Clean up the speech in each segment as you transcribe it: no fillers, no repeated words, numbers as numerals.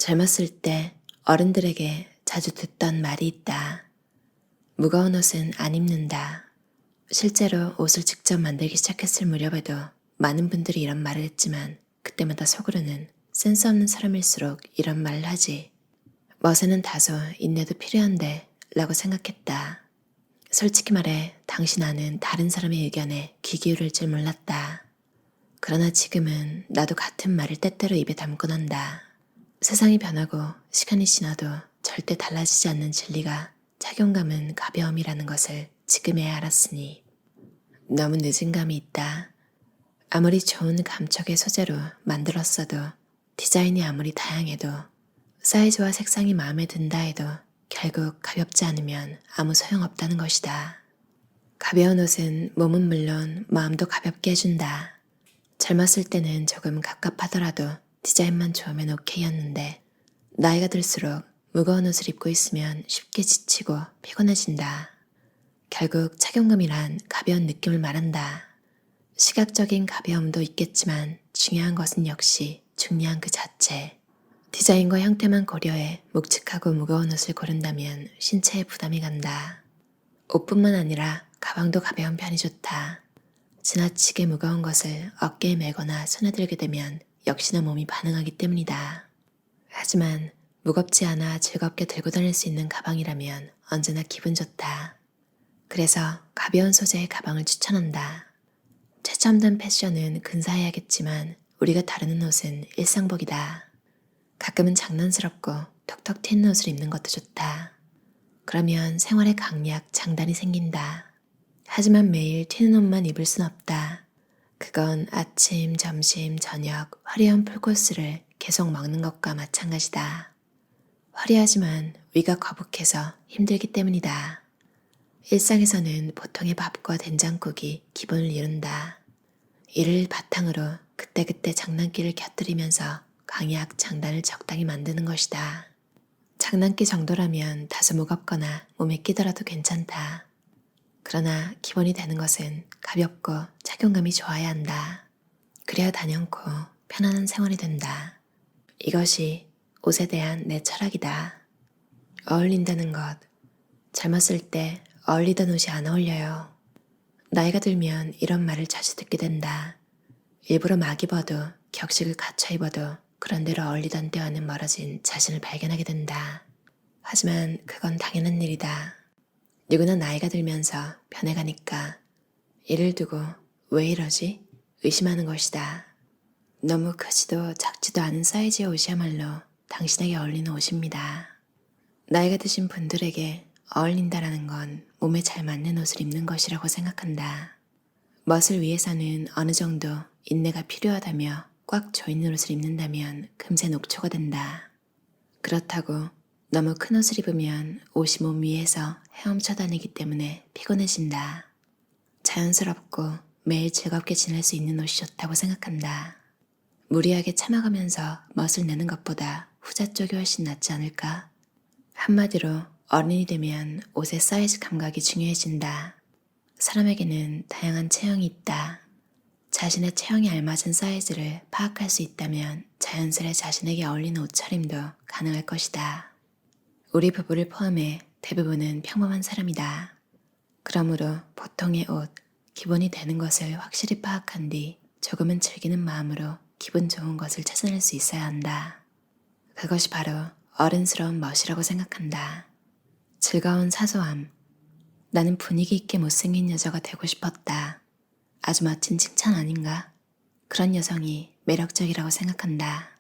젊었을 때 어른들에게 자주 듣던 말이 있다. 무거운 옷은 안 입는다. 실제로 옷을 직접 만들기 시작했을 무렵에도 많은 분들이 이런 말을 했지만 그때마다 속으로는 센스 없는 사람일수록 이런 말을 하지. 멋에는 다소 인내도 필요한데 라고 생각했다. 솔직히 말해 당시 나는 다른 사람의 의견에 귀 기울일 줄 몰랐다. 그러나 지금은 나도 같은 말을 때때로 입에 담곤 한다. 세상이 변하고 시간이 지나도 절대 달라지지 않는 진리가 착용감은 가벼움이라는 것을 지금에야 알았으니 너무 늦은 감이 있다. 아무리 좋은 감촉의 소재로 만들었어도 디자인이 아무리 다양해도 사이즈와 색상이 마음에 든다 해도 결국 가볍지 않으면 아무 소용없다는 것이다. 가벼운 옷은 몸은 물론 마음도 가볍게 해준다. 젊었을 때는 조금 갑갑하더라도 디자인만 좋으면 오케이였는데 나이가 들수록 무거운 옷을 입고 있으면 쉽게 지치고 피곤해진다. 결국 착용감이란 가벼운 느낌을 말한다. 시각적인 가벼움도 있겠지만 중요한 것은 역시 중요한 그 자체. 디자인과 형태만 고려해 묵직하고 무거운 옷을 고른다면 신체에 부담이 간다. 옷뿐만 아니라 가방도 가벼운 편이 좋다. 지나치게 무거운 것을 어깨에 메거나 손에 들게 되면 역시나 몸이 반응하기 때문이다. 하지만 무겁지 않아 즐겁게 들고 다닐 수 있는 가방이라면 언제나 기분 좋다. 그래서 가벼운 소재의 가방을 추천한다. 최첨단 패션은 근사해야겠지만 우리가 다루는 옷은 일상복이다. 가끔은 장난스럽고 톡톡 튀는 옷을 입는 것도 좋다. 그러면 생활에 강약, 장단이 생긴다. 하지만 매일 튀는 옷만 입을 순 없다. 그건 아침, 점심, 저녁 화려한 풀코스를 계속 먹는 것과 마찬가지다. 화려하지만 위가 거북해서 힘들기 때문이다. 일상에서는 보통의 밥과 된장국이 기본을 이룬다. 이를 바탕으로 그때그때 장난기를 곁들이면서 강약, 장단을 적당히 만드는 것이다. 장난기 정도라면 다소 무겁거나 몸에 끼더라도 괜찮다. 그러나 기본이 되는 것은 가볍고 착용감이 좋아야 한다. 그래야 단연코 편안한 생활이 된다. 이것이 옷에 대한 내 철학이다. 어울린다는 것. 젊었을 때 어울리던 옷이 안 어울려요. 나이가 들면 이런 말을 자주 듣게 된다. 일부러 막 입어도 격식을 갖춰 입어도 그런 대로 어울리던 때와는 멀어진 자신을 발견하게 된다. 하지만 그건 당연한 일이다. 누구나 나이가 들면서 변해가니까 이를 두고 왜 이러지? 의심하는 것이다. 너무 크지도 작지도 않은 사이즈의 옷이야말로 당신에게 어울리는 옷입니다. 나이가 드신 분들에게 어울린다라는 건 몸에 잘 맞는 옷을 입는 것이라고 생각한다. 멋을 위해서는 어느 정도 인내가 필요하다며 꽉 조이는 옷을 입는다면 금세 녹초가 된다. 그렇다고 너무 큰 옷을 입으면 옷이 몸 위에서 헤엄쳐 다니기 때문에 피곤해진다. 자연스럽고 매일 즐겁게 지낼 수 있는 옷이 좋다고 생각한다. 무리하게 참아가면서 멋을 내는 것보다 후자 쪽이 훨씬 낫지 않을까? 한마디로 어른이 되면 옷의 사이즈 감각이 중요해진다. 사람에게는 다양한 체형이 있다. 자신의 체형에 알맞은 사이즈를 파악할 수 있다면 자연스레 자신에게 어울리는 옷차림도 가능할 것이다. 우리 부부를 포함해 대부분은 평범한 사람이다. 그러므로 보통의 옷, 기본이 되는 것을 확실히 파악한 뒤 조금은 즐기는 마음으로 기분 좋은 것을 찾아낼 수 있어야 한다. 그것이 바로 어른스러운 멋이라고 생각한다. 즐거운 사소함. 나는 분위기 있게 못생긴 여자가 되고 싶었다. 아주 멋진 칭찬 아닌가? 그런 여성이 매력적이라고 생각한다.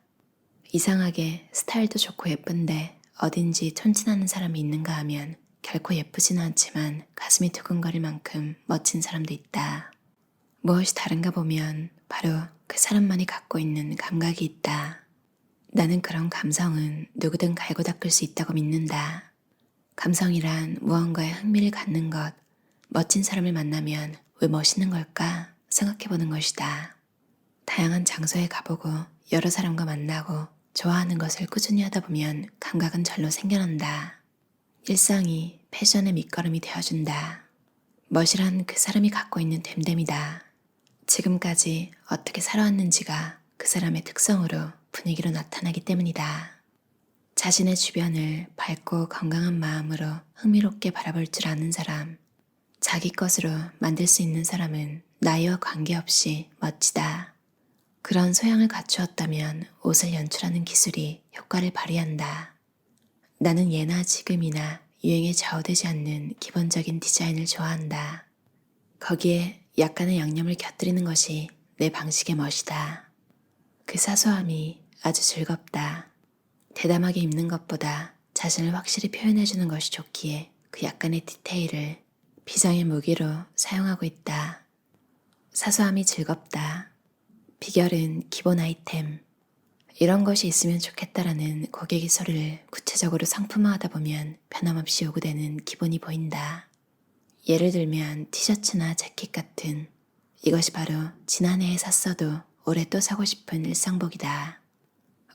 이상하게 스타일도 좋고 예쁜데 어딘지 촌진하는 사람이 있는가 하면 결코 예쁘지는 않지만 가슴이 두근거릴 만큼 멋진 사람도 있다. 무엇이 다른가 보면 바로 그 사람만이 갖고 있는 감각이 있다. 나는 그런 감성은 누구든 갈고 닦을 수 있다고 믿는다. 감성이란 무언가에 흥미를 갖는 것, 멋진 사람을 만나면 왜 멋있는 걸까 생각해보는 것이다. 다양한 장소에 가보고 여러 사람과 만나고 좋아하는 것을 꾸준히 하다 보면 감각은 절로 생겨난다. 일상이 패션의 밑거름이 되어준다. 멋이란 그 사람이 갖고 있는 됨됨이다. 지금까지 어떻게 살아왔는지가 그 사람의 특성으로 분위기로 나타나기 때문이다. 자신의 주변을 밝고 건강한 마음으로 흥미롭게 바라볼 줄 아는 사람, 자기 것으로 만들 수 있는 사람은 나이와 관계없이 멋지다. 그런 소양을 갖추었다면 옷을 연출하는 기술이 효과를 발휘한다. 나는 예나 지금이나 유행에 좌우되지 않는 기본적인 디자인을 좋아한다. 거기에 약간의 양념을 곁들이는 것이 내 방식의 멋이다. 그 사소함이 아주 즐겁다. 대담하게 입는 것보다 자신을 확실히 표현해주는 것이 좋기에 그 약간의 디테일을 비장의 무기로 사용하고 있다. 사소함이 즐겁다. 비결은 기본 아이템. 이런 것이 있으면 좋겠다라는 고객의 소리를 구체적으로 상품화하다 보면 변함없이 요구되는 기본이 보인다. 예를 들면 티셔츠나 재킷 같은 이것이 바로 지난해에 샀어도 올해 또 사고 싶은 일상복이다.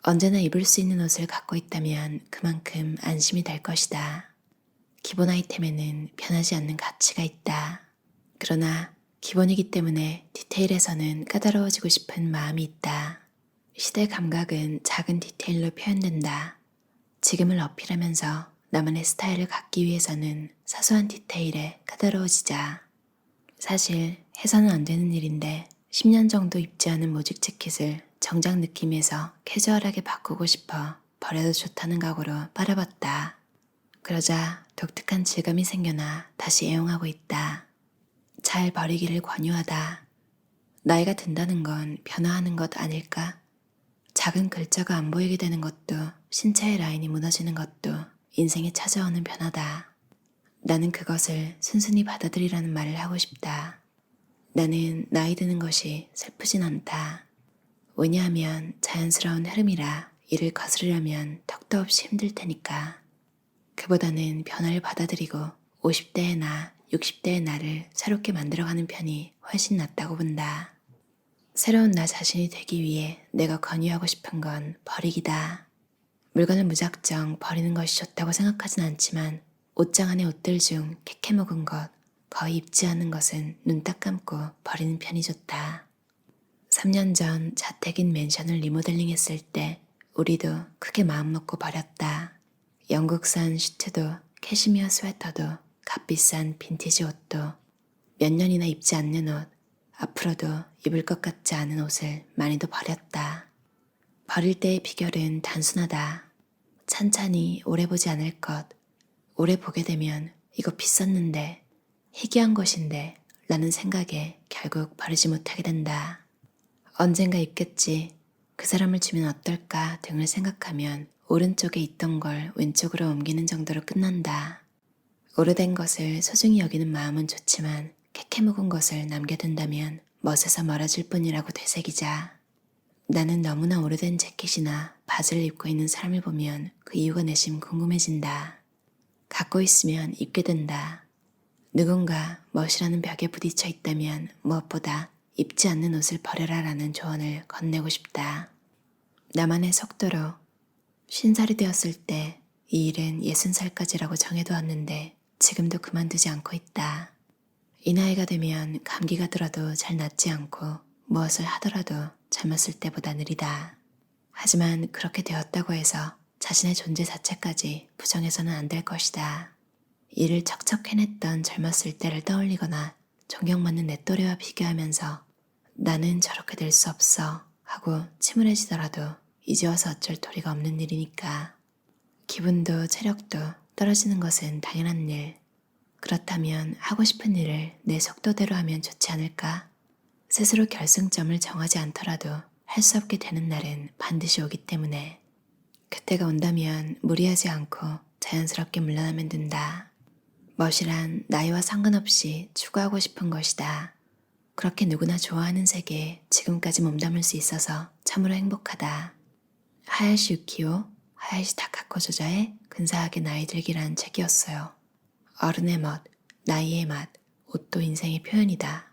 언제나 입을 수 있는 옷을 갖고 있다면 그만큼 안심이 될 것이다. 기본 아이템에는 변하지 않는 가치가 있다. 그러나 기본이기 때문에 디테일에서는 까다로워지고 싶은 마음이 있다. 시대 감각은 작은 디테일로 표현된다. 지금을 어필하면서 나만의 스타일을 갖기 위해서는 사소한 디테일에 까다로워지자. 사실 해서는 안 되는 일인데 10년 정도 입지 않은 모직 재킷을 정장 느낌에서 캐주얼하게 바꾸고 싶어 버려도 좋다는 각오로 빨아봤다. 그러자 독특한 질감이 생겨나 다시 애용하고 있다. 잘 버리기를 권유하다. 나이가 든다는 건 변화하는 것 아닐까? 작은 글자가 안 보이게 되는 것도 신체의 라인이 무너지는 것도 인생에 찾아오는 변화다. 나는 그것을 순순히 받아들이라는 말을 하고 싶다. 나는 나이 드는 것이 슬프진 않다. 왜냐하면 자연스러운 흐름이라 이를 거스르려면 턱도 없이 힘들 테니까. 그보다는 변화를 받아들이고 50대의 나, 60대의 나를 새롭게 만들어가는 편이 훨씬 낫다고 본다. 새로운 나 자신이 되기 위해 내가 권유하고 싶은 건 버리기다. 물건을 무작정 버리는 것이 좋다고 생각하진 않지만 옷장 안의 옷들 중 캐캐묵은 것, 거의 입지 않은 것은 눈 딱 감고 버리는 편이 좋다. 3년 전 자택인 맨션을 리모델링 했을 때 우리도 크게 마음먹고 버렸다. 영국산 슈트도 캐시미어 스웨터도 값비싼 빈티지 옷도 몇 년이나 입지 않는 옷, 앞으로도 입을 것 같지 않은 옷을 많이도 버렸다. 버릴 때의 비결은 단순하다. 찬찬히 오래 보지 않을 것, 오래 보게 되면 이거 비쌌는데, 희귀한 것인데 라는 생각에 결국 버리지 못하게 된다. 언젠가 입겠지, 그 사람을 주면 어떨까 등을 생각하면 오른쪽에 있던 걸 왼쪽으로 옮기는 정도로 끝난다. 오래된 것을 소중히 여기는 마음은 좋지만 캐캐묵은 것을 남겨둔다면 멋에서 멀어질 뿐이라고 되새기자. 나는 너무나 오래된 재킷이나 바지를 입고 있는 사람을 보면 그 이유가 내심 궁금해진다. 갖고 있으면 입게 된다. 누군가 멋이라는 벽에 부딪혀 있다면 무엇보다 입지 않는 옷을 버려라라는 조언을 건네고 싶다. 나만의 속도로 50살이 되었을 때 이 일은 60살까지라고 정해두었는데 지금도 그만두지 않고 있다. 이 나이가 되면 감기가 들어도 잘 낫지 않고 무엇을 하더라도 젊었을 때보다 느리다. 하지만 그렇게 되었다고 해서 자신의 존재 자체까지 부정해서는 안 될 것이다. 일을 척척 해냈던 젊었을 때를 떠올리거나 존경받는 내 또래와 비교하면서 나는 저렇게 될 수 없어 하고 침울해지더라도 이제 와서 어쩔 도리가 없는 일이니까. 기분도 체력도 떨어지는 것은 당연한 일. 그렇다면 하고 싶은 일을 내 속도대로 하면 좋지 않을까? 스스로 결승점을 정하지 않더라도 할 수 없게 되는 날은 반드시 오기 때문에 그때가 온다면 무리하지 않고 자연스럽게 물러나면 된다. 멋이란 나이와 상관없이 추구하고 싶은 것이다. 그렇게 누구나 좋아하는 세계에 지금까지 몸담을 수 있어서 참으로 행복하다. 하야시 유키오, 하야시 다카코 저자의 근사하게 나이 들기라는 책이었어요. 어른의 멋, 나이의 맛, 옷도 인생의 표현이다.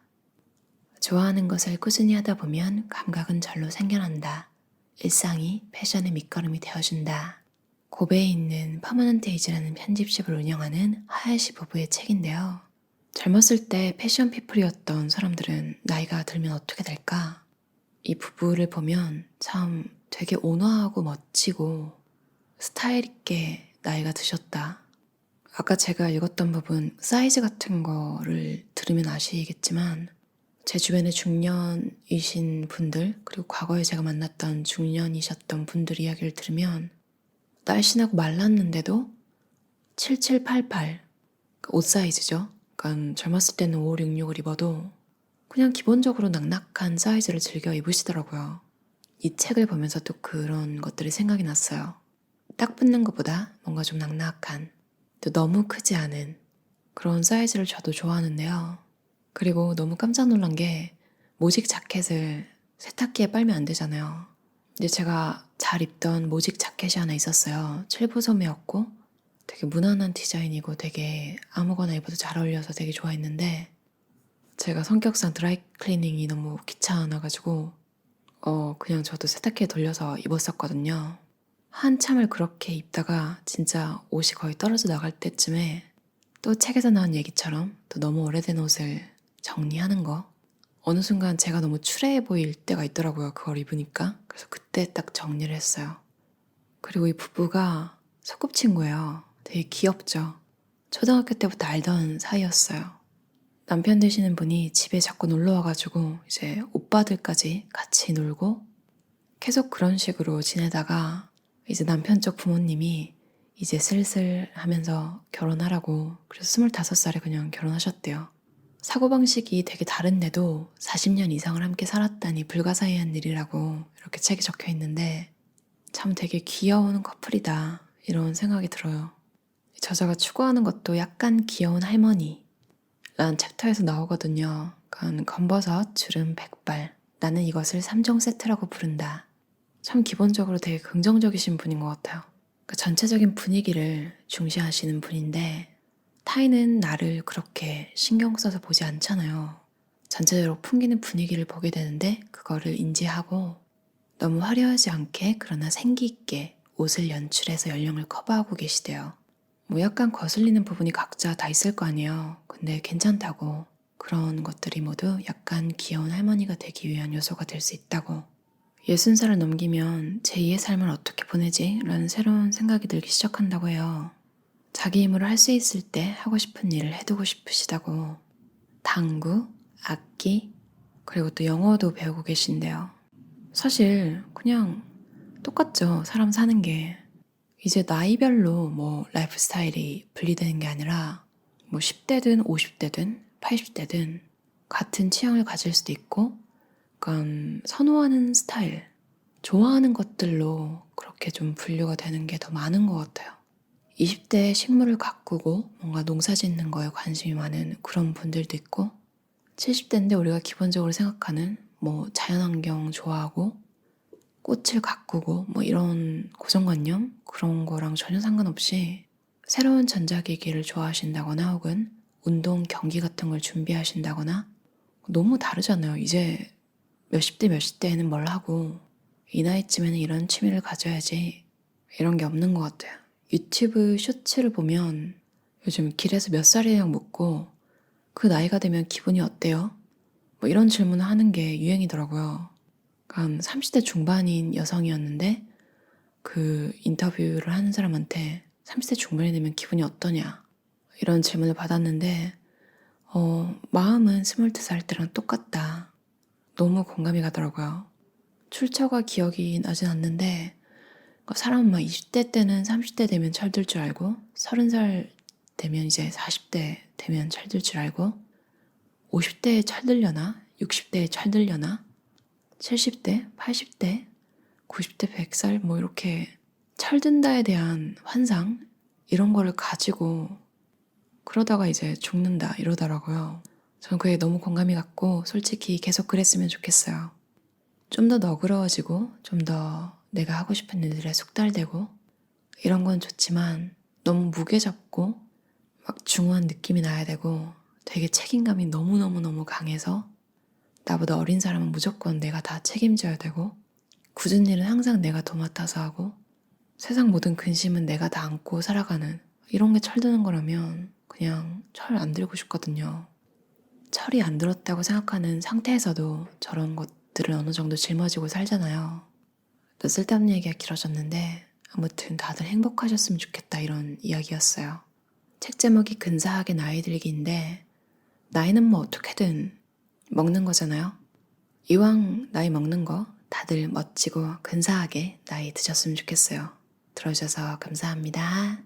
좋아하는 것을 꾸준히 하다 보면 감각은 절로 생겨난다. 일상이 패션의 밑거름이 되어준다. 고베에 있는 퍼머넌트 에이지라는 편집샵을 운영하는 하야시 부부의 책인데요. 젊었을 때 패션 피플이었던 사람들은 나이가 들면 어떻게 될까? 이 부부를 보면 참 되게 온화하고 멋지고 스타일 있게 나이가 드셨다. 아까 제가 읽었던 부분 사이즈 같은 거를 들으면 아시겠지만 제 주변에 중년이신 분들 그리고 과거에 제가 만났던 중년이셨던 분들 이야기를 들으면 날씬하고 말랐는데도 7788 옷 사이즈죠. 그러니까 젊었을 때는 5566을 입어도 그냥 기본적으로 낙낙한 사이즈를 즐겨 입으시더라고요. 이 책을 보면서 또 그런 것들이 생각이 났어요. 딱 붙는 것보다 뭔가 좀 낙낙한, 또 너무 크지 않은 그런 사이즈를 저도 좋아하는데요. 그리고 너무 깜짝 놀란 게 모직 자켓을 세탁기에 빨면 안 되잖아요. 근데 제가 잘 입던 모직 자켓이 하나 있었어요. 7부 소매였고 되게 무난한 디자인이고 되게 아무거나 입어도 잘 어울려서 되게 좋아했는데 제가 성격상 드라이 클리닝이 너무 귀찮아가지고 그냥 저도 세탁기에 돌려서 입었었거든요. 한참을 그렇게 입다가 진짜 옷이 거의 떨어져 나갈 때쯤에 또 책에서 나온 얘기처럼 또 너무 오래된 옷을 정리하는 거. 어느 순간 제가 너무 추레해 보일 때가 있더라고요. 그걸 입으니까. 그래서 그때 딱 정리를 했어요. 그리고 이 부부가 소꿉친구예요. 되게 귀엽죠. 초등학교 때부터 알던 사이였어요. 남편 되시는 분이 집에 자꾸 놀러 와가지고 이제 오빠들까지 같이 놀고 계속 그런 식으로 지내다가 이제 남편 쪽 부모님이 이제 슬슬 하면서 결혼하라고 그래서 25살에 그냥 결혼하셨대요. 사고방식이 되게 다른데도 40년 이상을 함께 살았다니 불가사의한 일이라고 이렇게 책에 적혀 있는데 참 되게 귀여운 커플이다 이런 생각이 들어요. 저자가 추구하는 것도 약간 귀여운 할머니 라는 챕터에서 나오거든요. 그건 검버섯, 주름, 백발. 나는 이것을 3종 세트라고 부른다. 참 기본적으로 되게 긍정적이신 분인 것 같아요. 그러니까 전체적인 분위기를 중시하시는 분인데 타인은 나를 그렇게 신경 써서 보지 않잖아요. 전체적으로 풍기는 분위기를 보게 되는데 그거를 인지하고 너무 화려하지 않게 그러나 생기 있게 옷을 연출해서 연령을 커버하고 계시대요. 뭐 약간 거슬리는 부분이 각자 다 있을 거 아니에요. 근데 괜찮다고 그런 것들이 모두 약간 귀여운 할머니가 되기 위한 요소가 될 수 있다고 60살을 넘기면 제2의 삶을 어떻게 보내지? 라는 새로운 생각이 들기 시작한다고 해요. 자기 힘으로 할 수 있을 때 하고 싶은 일을 해두고 싶으시다고 당구, 악기, 그리고 또 영어도 배우고 계신데요. 사실 그냥 똑같죠. 사람 사는 게. 이제 나이별로 뭐 라이프 스타일이 분리되는 게 아니라 뭐 10대든 50대든 80대든 같은 취향을 가질 수도 있고 약간 선호하는 스타일, 좋아하는 것들로 그렇게 좀 분류가 되는 게 더 많은 것 같아요. 20대에 식물을 가꾸고 뭔가 농사 짓는 거에 관심이 많은 그런 분들도 있고 70대인데 우리가 기본적으로 생각하는 뭐 자연환경 좋아하고 꽃을 가꾸고 뭐 이런 고정관념 그런 거랑 전혀 상관없이 새로운 전자기기를 좋아하신다거나 혹은 운동 경기 같은 걸 준비하신다거나 너무 다르잖아요. 이제 몇십 대 몇십 대에는 뭘 하고 이 나이쯤에는 이런 취미를 가져야지 이런 게 없는 것 같아요. 유튜브 쇼츠를 보면 요즘 길에서 몇 살이에요 묻고 그 나이가 되면 기분이 어때요? 뭐 이런 질문을 하는 게 유행이더라고요. 그러니까 30대 중반인 여성이었는데 그 인터뷰를 하는 사람한테 30대 중반이 되면 기분이 어떠냐 이런 질문을 받았는데 마음은 22살 때랑 똑같다. 너무 공감이 가더라고요. 출처가 기억이 나진 않는데 사람은 막 20대 때는 30대 되면 철들 줄 알고 30살 되면 이제 40대 되면 철들 줄 알고 50대에 철들려나 60대에 철들려나 70대, 80대, 90대, 100살 뭐 이렇게 철든다에 대한 환상 이런 거를 가지고 그러다가 이제 죽는다 이러더라고요. 저는 그게 너무 공감이 갔고 솔직히 계속 그랬으면 좋겠어요. 좀 더 너그러워지고 좀 더 내가 하고 싶은 일들에 숙달되고 이런 건 좋지만 너무 무게 잡고 막 중후한 느낌이 나야 되고 되게 책임감이 너무너무너무 강해서 나보다 어린 사람은 무조건 내가 다 책임져야 되고 굳은 일은 항상 내가 도맡아서 하고 세상 모든 근심은 내가 다 안고 살아가는 이런 게 철드는 거라면 그냥 철 안 들고 싶거든요. 철이 안 들었다고 생각하는 상태에서도 저런 것들을 어느 정도 짊어지고 살잖아요. 또 쓸데없는 얘기가 길어졌는데 아무튼 다들 행복하셨으면 좋겠다 이런 이야기였어요. 책 제목이 근사하게 나이 들기인데 나이는 뭐 어떻게든 먹는 거잖아요. 이왕 나이 먹는 거 다들 멋지고 근사하게 나이 드셨으면 좋겠어요. 들어주셔서 감사합니다.